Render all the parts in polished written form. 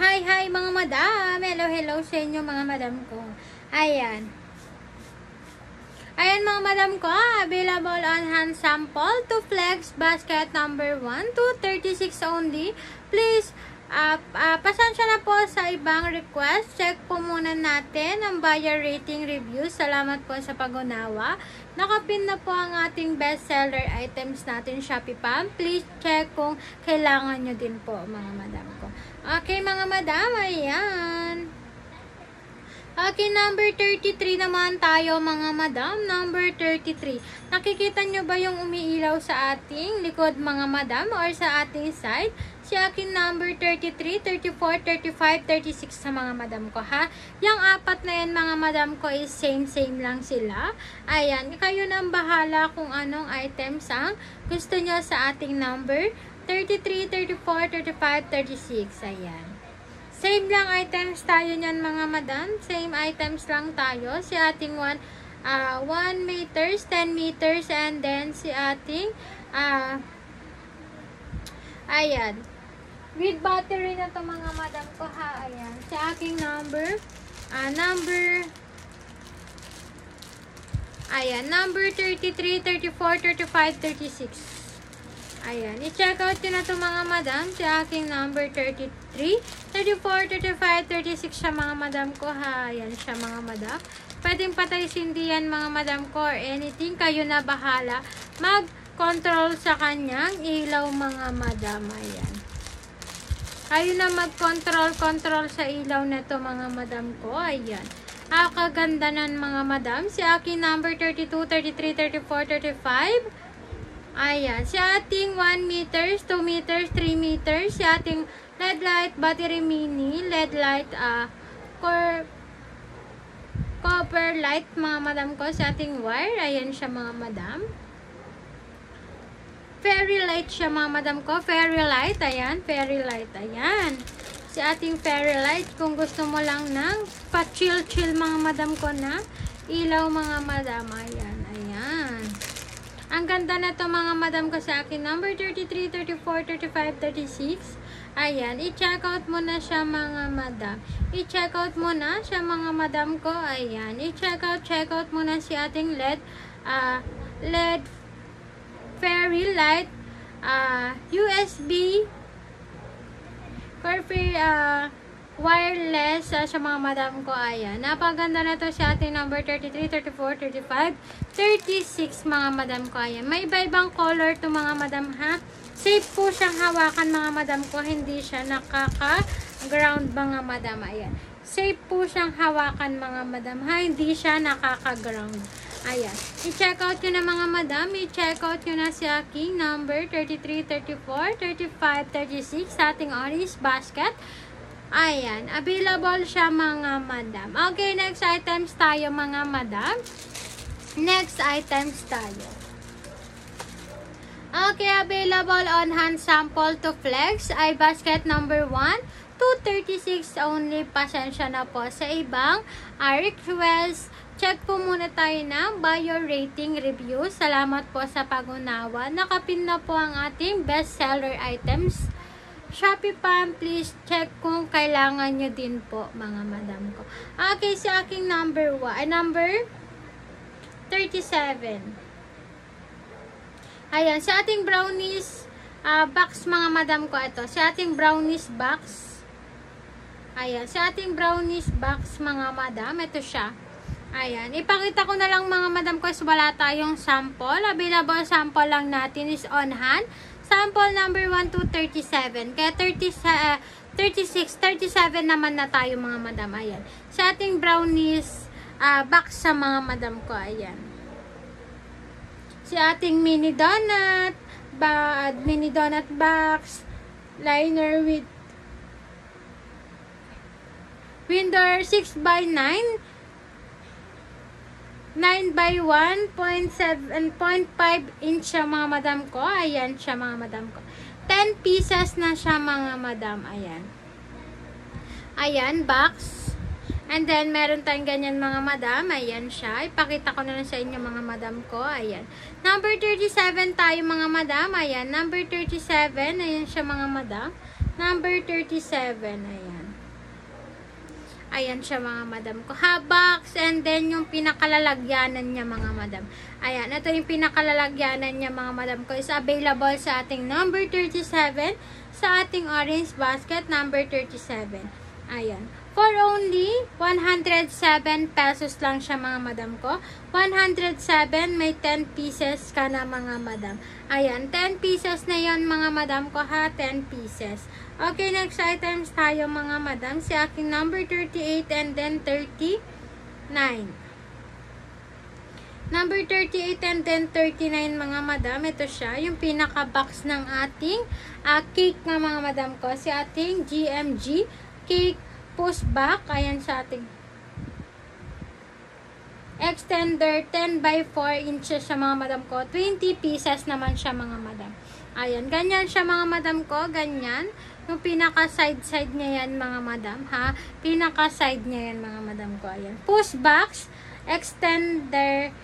Hi mga madam! Hello sa inyo mga madam ko. Ayan. Ayan mga madam ko, available on hand sample to flex basket number 1 to 36 only. Please, pasensya na po sa ibang request. Check po muna natin ang buyer rating review. Salamat po sa pag-unawa. Nakapin na po ang ating bestseller items natin, Shopee Pam. Please check kung kailangan nyo din po mga madam ko. Okay mga madam, ayan. Okay, number 33 naman tayo mga madam. Number 33. Nakikita nyo ba yung umiilaw sa ating likod mga madam or sa ating side? Si akin number 33, 34, 35, 36 sa mga madam ko ha. Yung apat na yan mga madam ko is same lang sila. Ayan, kayo nang bahala kung anong items ang gusto nyo sa ating number 33, 34, 35, 36. Ayan. Same lang items tayo niyan mga madam. Same items lang tayo. Si ating 1 meters, 10 meters, and then si ating ayan. With battery na to mga madam ko ha. Ayan. Si aking number ayan. Number 33, 34, 35, 36. Ayan, i-check out nyo na ito mga madam. Si aking number 33, 34, 35, 36 siya mga madam ko ha. Ayan siya mga madam. Pwedeng patay sindi yan mga madam ko or anything. Kayo na bahala mag-control sa kanyang ilaw mga madam. Ayan. Kayo na mag-control sa ilaw na ito mga madam ko. Ayan. Kaganda nan mga madam. Si aking number 32, 33, 34, 35. Ayan, si ating 1 meters, 2 meters, 3 meters, si ating LED light, battery mini, LED light, copper light, mga madam ko, si ating wire, ayan siya mga madam. Fairy light siya mga madam ko, fairy light, ayan, fairy light, ayan. Si ating fairy light, kung gusto mo lang ng pa-chill mga madam ko na ilaw mga madam, ayan, ayan. Ang ganda na to mga madam ko sa akin. Number 33, 34, 35, 36. Ayan. I-check out mo na siya mga madam. I-check out mo na siya mga madam ko. Ayan. I-check out mo na si ating LED. LED fairy light. USB. Corporate wireless sa mga madam ko. Ayan. Napaganda na to sa ating number 33, 34, 35, 36 mga madam ko. Ayan. May iba-ibang color to mga madam ha. Safe po siyang hawakan mga madam ko. Hindi siya nakaka-ground mga madam. Ayan. Safe po siyang hawakan mga madam ha. Hindi siya nakaka-ground. Ayan. I-check out nyo na mga madam. I-check out nyo na si aking number 33, 34, 35, 36 sa ating orange basket. Ayan, available siya mga madam. Okay, next items tayo mga madam. Next items tayo. Okay, available on hand sample to flex ay basket number 1 to 36 only. Pasensya na po sa ibang request. Check po muna tayo ng buyer rating review. Salamat po sa pag-unawa. Nakapin na po ang ating bestseller items. Shopee Pam, please check kung kailangan nyo din po mga madam ko. Okay, si aking number 37. Ayan, si ating brownies box mga madam ko ito. Si ating brownies box. Ayan, si ating brownies box mga madam. Ito siya. Ayan, ipakita ko na lang mga madam ko is wala tayong sample. Available sample lang natin is on hand. Sample number 1 to 37. Kaya 36, 37 naman na tayo mga madam. Ayan. Sa ating brownies box sa mga madam ko. Ayan. Si ating mini donut box. Liner with window 6x9. 9x1.7.5 inch siya mga madam ko. Ayan siya mga madam ko. 10 pieces na siya mga madam. Ayan. Ayan, box. And then, meron tayong ganyan mga madam. Ayan siya. Ipakita ko na lang sa inyo mga madam ko. Ayan. Number 37 tayo mga madam. Ayan. Number 37. Ayan siya mga madam. Number 37. Ayan. Ayan siya mga madam ko. Box, and then yung pinakalalagyanan niya mga madam. Ayan, ito yung pinakalalagyanan niya mga madam ko is available sa ating number 37, sa ating orange basket number 37. Ayan. For only 107 pesos lang siya mga madam ko. 107, may 10 pieces ka na mga madam. Ayan, 10 pieces na yon mga madam ko ha, 10 pieces. Okay, next items tayo mga madam. Si aking number 38 and then 39. Number 38 and then 39 mga madam. Ito siya, yung pinaka-box ng ating cake na mga madam ko. Si ating GMG cake pushback. Ayan sa ating extender 10 by 4 inches sa mga madam ko. 20 pieces naman siya mga madam. Ayan, ganyan siya mga madam ko. Ganyan. Yung pinaka-side niya yan mga madam ha. Pinaka-side niya yan mga madam ko. Ayan. Pushbacks, extender,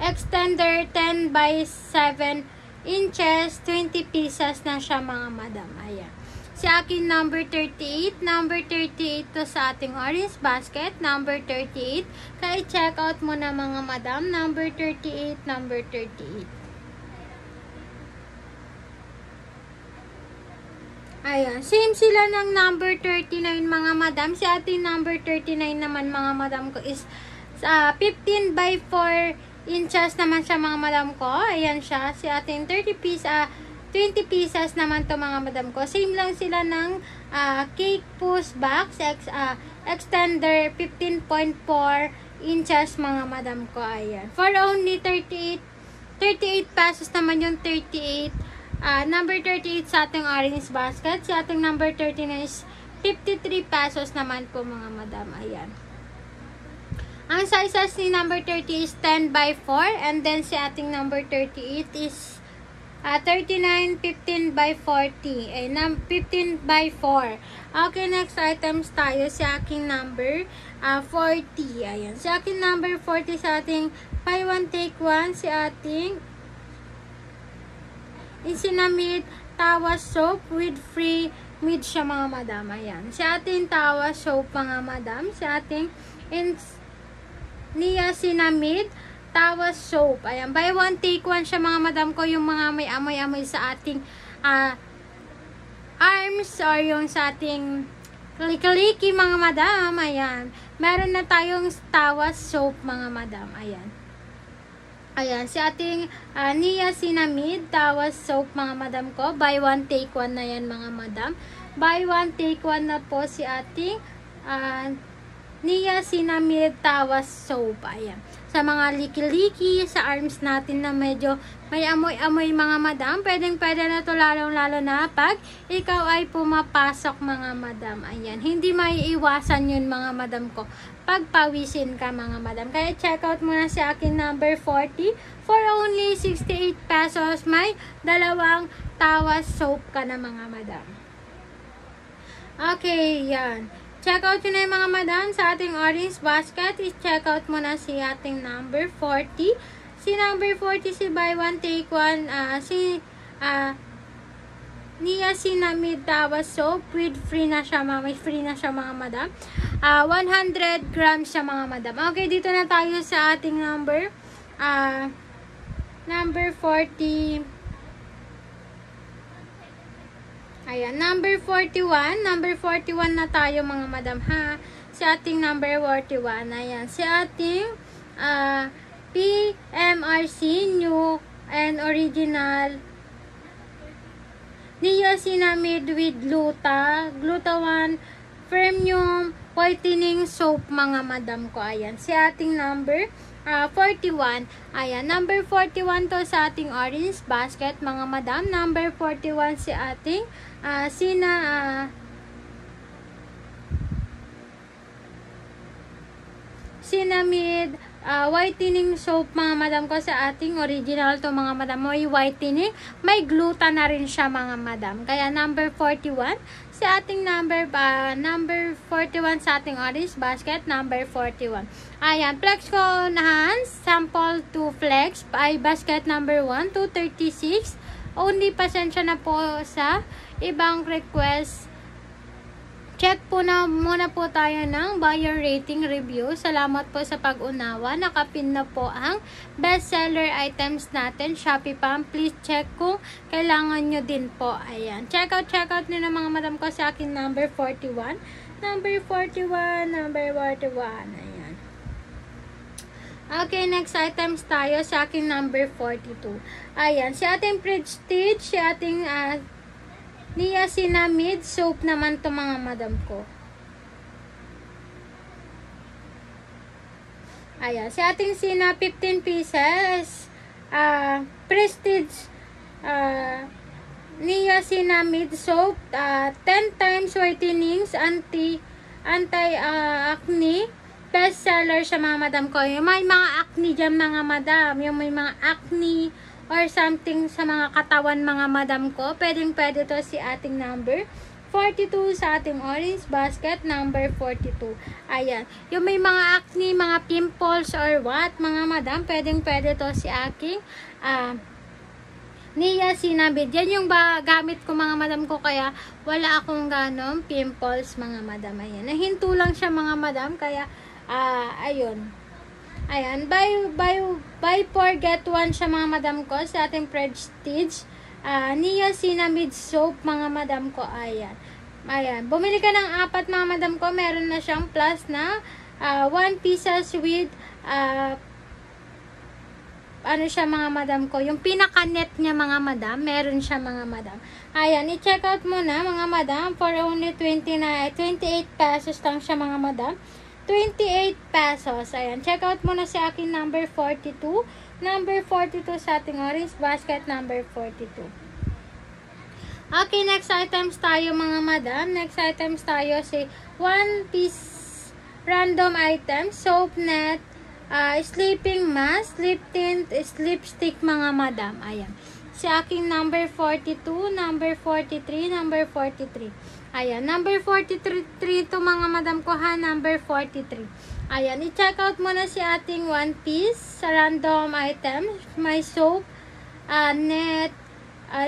extender 10 by 7 inches, 20 pieces na siya mga madam. Ayan. Si akin number 38. Number 38 to sa ating orange basket. Number 38. Kaya check out mo na mga madam. Number 38. Number 38. Ayan. Same sila ng number 39 mga madam. Si ating number 39 naman mga madam ko is 15 by 4 inches naman siya mga madam ko. Ayan siya. Si ating 20 pieces naman to mga madam ko. Same lang sila ng cake push box extender 15.4 inches mga madam ko. Ayan. For only 38 pesos naman yung 38. Number 38 sa ating orange basket. Si ating number 39 is 53 pesos naman po mga madam. Ayan. Ang sizes ni number 30 is 10 by 4 and then si ating number 38 is 39, 15 by 40. 15 by 4. Okay, next items tayo sa aking number 40. Ayan. Sa aking number 40 sa ating buy one take one, si ating Insinamid Tawa Soap with free mid siya mga madam. Ayan. Si ating Tawa Soap mga madam. Si ating Niacinamide Tawa Soap. Ayan. Buy one, take one siya mga madam ko. Yung mga may amoy-amoy sa ating arms or yung sa ating kaliki mga madam. Ayan. Meron na tayong Tawa Soap mga madam. Ayan. Ayan. Si ating Niacinamide Tawa Soap mga madam ko. Buy one, take one na yan mga madam. Buy one, take one na po si ating Niacinamide Tawa Soap. Ayan. Sa mga liki-liki, sa arms natin na medyo may amoy-amoy mga madam, pwedeng-pwede na to lalong-lalo na pag ikaw ay pumapasok mga madam. Ayan. Hindi maiiwasan yun mga madam ko. Pagpawisin ka mga madam. Kaya check out muna si akin number 40. For only 68 pesos, may dalawang Tawa Soap ka na mga madam. Okay, yan. Check out yun na yung mga madam sa ating orange basket. I-check out mo na si ating number 40. Si number 40, si buy one, take one. Si Niacinamide Tawa Soap with free na siya, may free na siya mga madam. 100 grams siya mga madam. Okay, dito na tayo sa ating number 40. Ayan, number 41. Number 41 na tayo mga madam ha. Si ating number 41. Ayan, si ating PMRC new and original Niacinamide with Gluta 1 premium whitening soap mga madam ko. Ayan, si ating number 41. Ayan, number 41 to sa ating orange basket mga madam. Number 41 si ating Niacinamide whitening soap mga madam ko sa ating original to mga madam. May whitening, may gluta na rin siya mga madam. Kaya number 41 si ating number 41 sa ating orange basket, number 41. Ayan, flex ko na sample to flex ay basket number 1 to 36. Only pasensya na po sa ibang request check po na muna po tayo ng buyer rating review. Salamat po sa pag-unawa. Nakapin na po ang bestseller items natin, Shopee Pam. Please check kung kailangan nyo din po. Ayan. Check out nyo na mga madam ko sa akin number 41. Number 41. Ayan. Okay, next items tayo sa aking number 42. Ayan, si ating Prestige, si ating Niacinamide soap naman to mga madam ko. Ayan, si ating Sina 15 pieces, Prestige Niacinamide soap, 10 times whitenings, anti-acne, bestseller sa mga madam ko. Yung may mga acne dyan mga madam, yung may mga acne or something sa mga katawan mga madam ko, pwede to si ating number 42 sa ating orange basket, number 42. Ayan, yung may mga acne, mga pimples or what mga madam, pwede to si aking Niacinamide. Yan yung gamit ko mga madam ko, kaya wala akong ganon pimples mga madam. Ayan, nahinto lang siya mga madam, kaya ayun. Ayan, buy 4 get 1 siya mga madam ko sa ating Prestige Niacinamide soap mga madam ko. Ayan, bumili ka ng 4 mga madam ko, meron na siyang plus na 1 pieces with ano siya mga madam ko, yung pinaka-net niya mga madam, meron siya mga madam. Ayan, i-check out mo na mga madam for only 28 pesos lang siya mga madam. 28 pesos. Ayan, check out mo na si akin number 42. Number 42 sa ating orange basket, number 42. Okay, next items tayo mga madam. Next items tayo si 1 piece random item, soap net, sleeping mask, lip tint, lipstick mga madam. Ayan. Si aking number 42, number 43, number 43. Ayan, number 43 to mga madam ko ha, number 43. Ayan, i-check out mo na si ating 1 piece sa random item. May soap, net,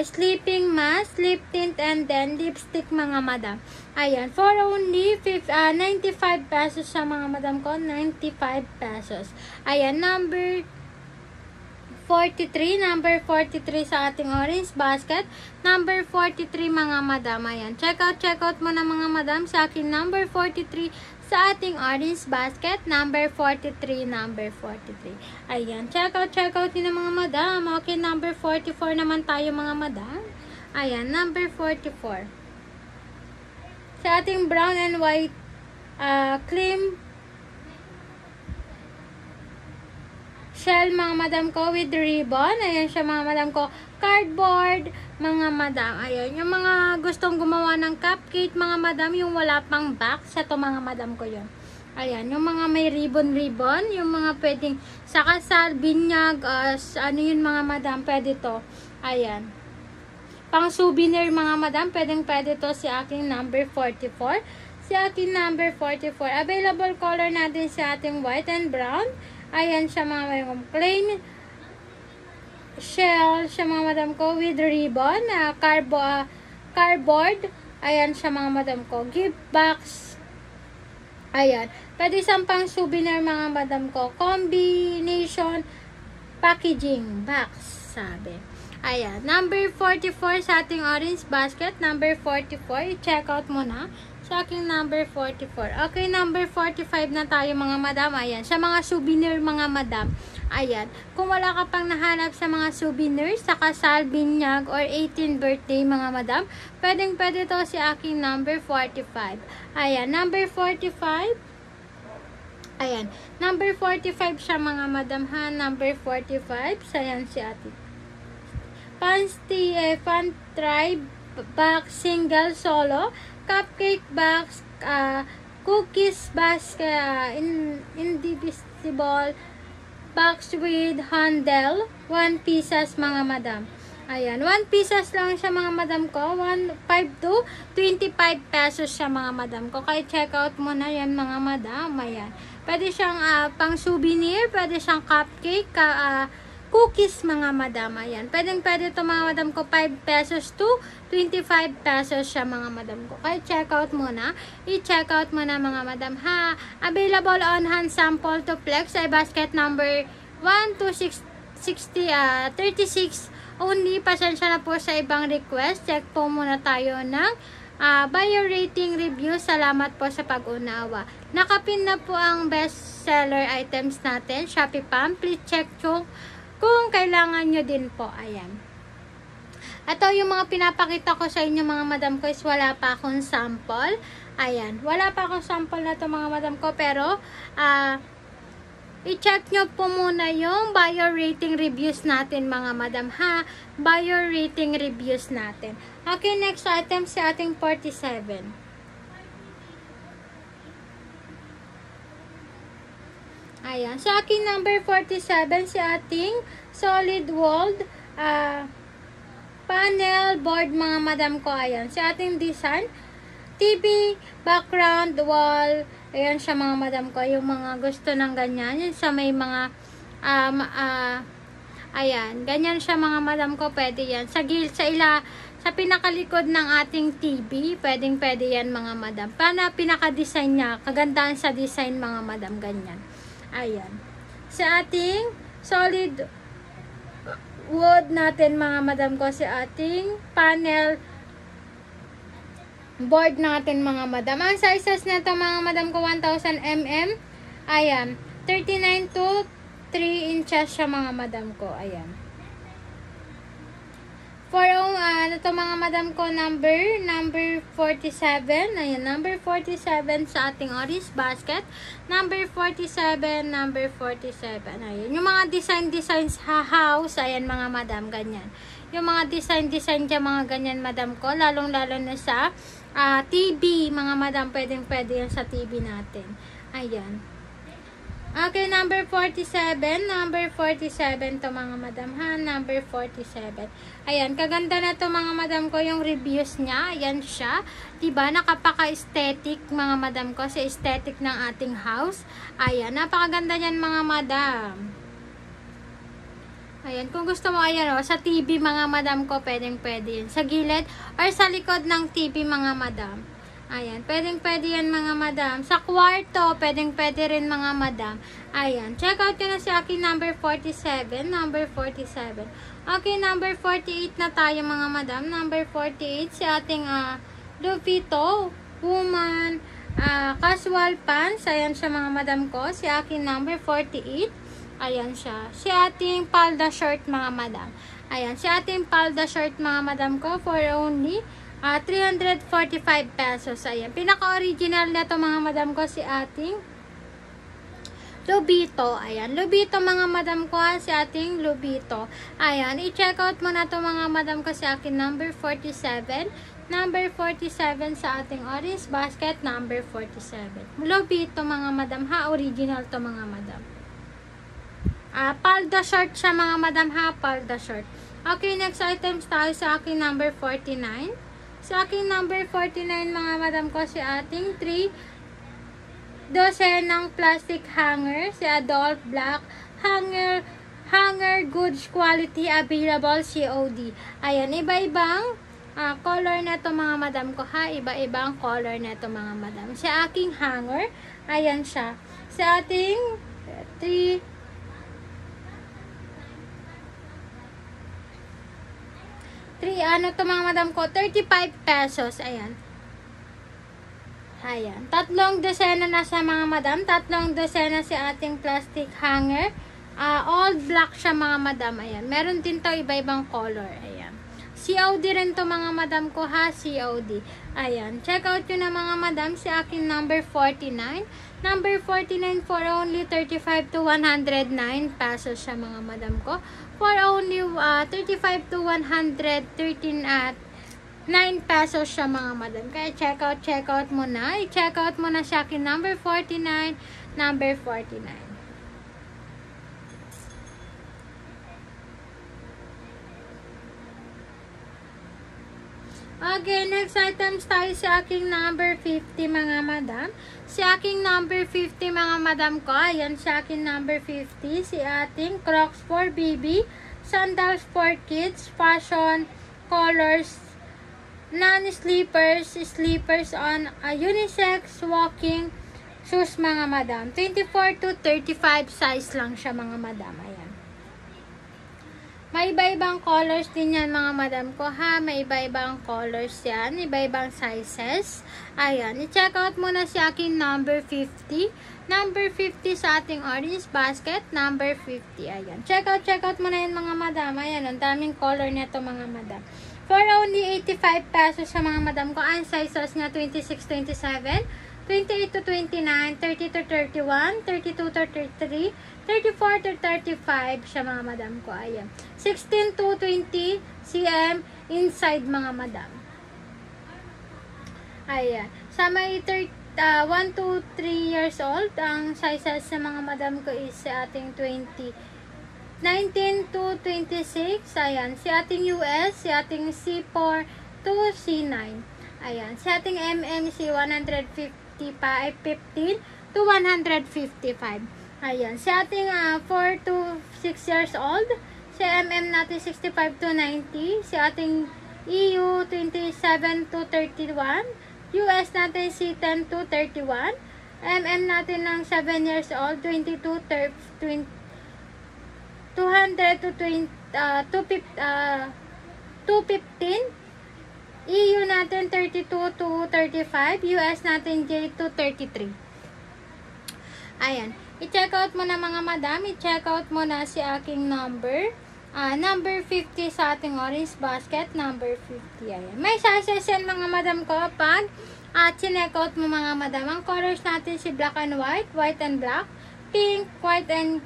sleeping mask, lip tint, and then lipstick mga madam. Ayan, for only 95 pesos sa mga madam ko, 95 pesos. Ayan, number 43, number 43 sa ating orange basket, number 43 mga madam. Ayan, check out mo na mga madam sa akin number 43 sa ating orange basket, number 43, number 43. Ayan, check out din ng mga madam. Okay, number 44 naman tayo mga madam. Ayan, number 44. Sa ating brown and white cream shell mga madam ko with ribbon. Ayan siya mga madam ko. Cardboard mga madam. Ayan, yung mga gustong gumawa ng cupcake mga madam, yung wala pang box, ito mga madam ko yun. Ayan, yung mga may ribbon, yung mga pwedeng sa kasal, binyag, ano yun mga madam, pwede to. Ayan, pang souvenir mga madam, pwede to si aking number 44. Si aking number 44. Available color natin si ating white and brown. Ayan siya mga madam, plain shell siya mga madam ko with ribbon, cardboard. Ayan siya mga madam ko, gift box. Ayan, pwede isang pang souvenir mga madam ko, combination packaging box sabi. Ayan, number 44 sa ating orange basket, number 44. I-check out mo na sa aking number 44. Okay, number 45 na tayo mga madam. Ayan, sa mga souvenir mga madam. Ayan, kung wala ka pang nahanap sa mga souvenirs, sa kasal, binyag, or 18th birthday mga madam, pwede to si aking number 45. Ayan, number 45. Ayan, number 45 siya mga madam ha, number 45. Ayan si ate. Fan tribe box, single, solo, cupcake box, cookies basket, indivisible box with handle, 1 pieces mga madam. Ayan, 1 pieces lang siya mga madam ko, 5 to 25 pesos siya mga madam ko. Kaya check out mo na yan mga madam. Ayan, pwede siyang pang souvenir, pwede siyang cupcake, cookies mga madam. Ayan. Pwede ito mga madam ko 5 pesos to 25 pesos siya mga madam ko. Kaya check out muna. I-check out muna mga madam ha. Available on hand sample to flex ay basket number 1 to 36 only. Pasensya na po sa ibang request. Check po muna tayo ng buyer rating review. Salamat po sa pag-unawa. Nakapin na po ang best seller items natin. Shopee Pam. Please check kung kailangan nyo din po. Ayan. Ito yung mga pinapakita ko sa inyo mga madam ko is wala pa akong sample. Ayan. Wala pa akong sample na to mga madam ko. Pero, i-check nyo po muna yung buyer rating reviews natin mga madam ha. Buyer rating reviews natin. Okay, next item si ating 47. Ayan. Sa aking number 47, si ating solid walled panel board mga madam ko. Ayan. Si ating design, TV, background, wall. Ayan siya mga madam ko. Yung mga gusto ng ganyan. Yan sa may mga ayan. Ganyan siya mga madam ko. Pwede yan. Sa pinakalikod ng ating TV, pwede yan mga madam. Paano pinaka-design niya? Kagandahan sa design mga madam. Ganyan. Ayan. Sa ating solid wood natin mga madam ko, sa ating panel board natin mga madam. Ang sizes nito mga madam ko 1000 mm. Ayan. 39 to 3 inches siya mga madam ko. Ayan. For ito mga madam ko number 47. Ayan, number 47 sa ating orange basket. Number 47. Ayan, yung mga designs house. Ayan mga madam, ganyan. Yung mga design dyan mga ganyan madam ko. Lalong-lalo na sa TV mga madam. Pwede yan sa TV natin. Ayan. Okay, number 47. Number 47 to mga madam ha. Number 47. Ayan, kaganda na to mga madam ko yung reviews niya. Ayan siya. Diba? Nakapaka-aesthetic mga madam ko sa aesthetic ng ating house. Ayan, napakaganda niyan mga madam. Ayan, kung gusto mo, ayan o, sa TV mga madam ko, pwede yan. Sa gilid or sa likod ng TV mga madam. Ayan, pwede yan mga madam. Sa kwarto, pwede rin mga madam. Ayan, check out nyo na si aking number 47. Number 47. Okay, number 48 na tayo mga madam. Number 48, si ating Luvito woman casual pants. Ayan siya mga madam ko. Si aking number 48. Ayan siya. Si ating palda shirt mga madam. Ayan, si ating palda shirt mga madam ko for only 345 pesos. Ayan. Pinaka-original na to mga madam ko si ating Lubito. Ayan. Lubito mga madam ko si ating Lubito. Ayan. I-check out mo na to mga madam ko si aking number 47. Number 47 sa ating orange basket. Number 47. Lubito mga madam ha. Original to mga madam. Palda short siya mga madam ha. Palda short. Okay. Next items tayo sa aking number 49. Sa aking number 49 mga madam ko si ating 3 dosenang plastic hanger. Si adult black hanger goods quality available COD. Ayan, iba-ibang color na to mga madam ko ha. Iba-ibang color na to mga madam. Si aking hanger, ayan siya. Sa ating 3 ano to mga madam ko, 35 pesos. Ayan. Ayan. Tatlong dosena na sa mga madam. Tatlong dosena si ating plastic hanger. All black siya mga madam. Ayan. Meron din to iba-ibang color. Ayan. COD rin to mga madam ko ha. COD. Ayan. Check out yun na mga madam si aking number 49. Number 49 for only 35 to 109 pesos siya mga madam ko. For only 35 to 113 at 9 pesos siya mga madam. Kaya check out mo na. I-check out mo na siya akin number 49. Number 49. Okay, next items tayo sa aking number 50 mga madam. Si aking number 50 mga madam ko, ayan si aking number 50. Si ating Crocs for baby, sandals for kids, fashion, colors, non-sleepers, sleepers on unisex, walking shoes mga madam. 24 to 35 size lang siya mga madam. Ayan. May iba-ibang colors din yan mga madam ko ha. May iba-ibang colors yan. Iba-ibang sizes. Ayan. I-check out muna si aking number 50. Number 50 sa ating orange basket. Number 50. Ayan. Check out muna yan mga madam. Ayan. Ang daming color nito mga madam. For only 85 pesos sa mga madam ko. Ang sizes niya 26, 27, 28 to 29, 30 to 31, 32 to 33, 34 to 35 siya mga madam ko. Ayan. 16 to 20 cm inside mga madam. Ayan. Sa may 1 to 3 years old, ang sizes sa mga madam ko is sa ating 19 to 26. Ayan. Si ating US, si ating C4 to C9. Ayan. Si ating MMC 115 to 155. Ayan. Si ating 4 to 6 years old. Si MM natin 65 to 90. Si ating EU 27 to 31. US natin C10 to 31. MM natin ng 7 years old 22 to 200 to 215. EU natin 32 to 35. US natin J to 33. Ayan. I-check out mo na mga madam. I-check out mo na si aking number. Number 50 sa ating orange basket. Number 50. Ayan. May sizes yan mga madam ko. Pag chinek out mo mga madam. Ang colors natin si black and white. White and black. Pink, white and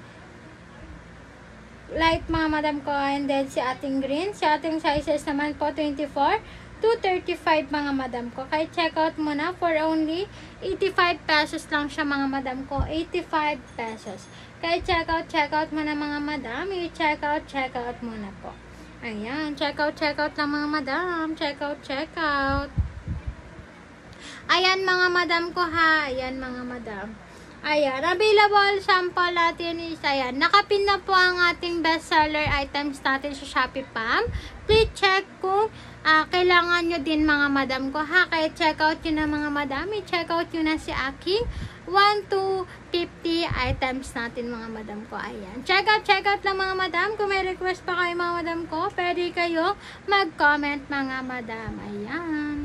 light mga madam ko. And then si ating green. Si ating sizes naman po 24 to 35 mga madam ko. Kaya check out mo na for only 85 pesos lang siya mga madam ko. 85 pesos. Kaya check out mo na mga madam. I-check out mo na po. Ayan. Check out lang mga madam. Check out. Ayan mga madam ko ha. Ayan mga madam. Ayan. Available sample natin is ayan. Nakapin na po ang ating bestseller items natin sa Shopee Pam. Please check kung kailangan nyo din mga madam ko ha. Kaya check out nyo na mga madam. I-check out nyo na si aking 1 to 50 items natin mga madam ko. Ayan. Check out lang mga madam. Kung may request pa kayo mga madam ko, pwede kayo mag-comment mga madam. Ayan.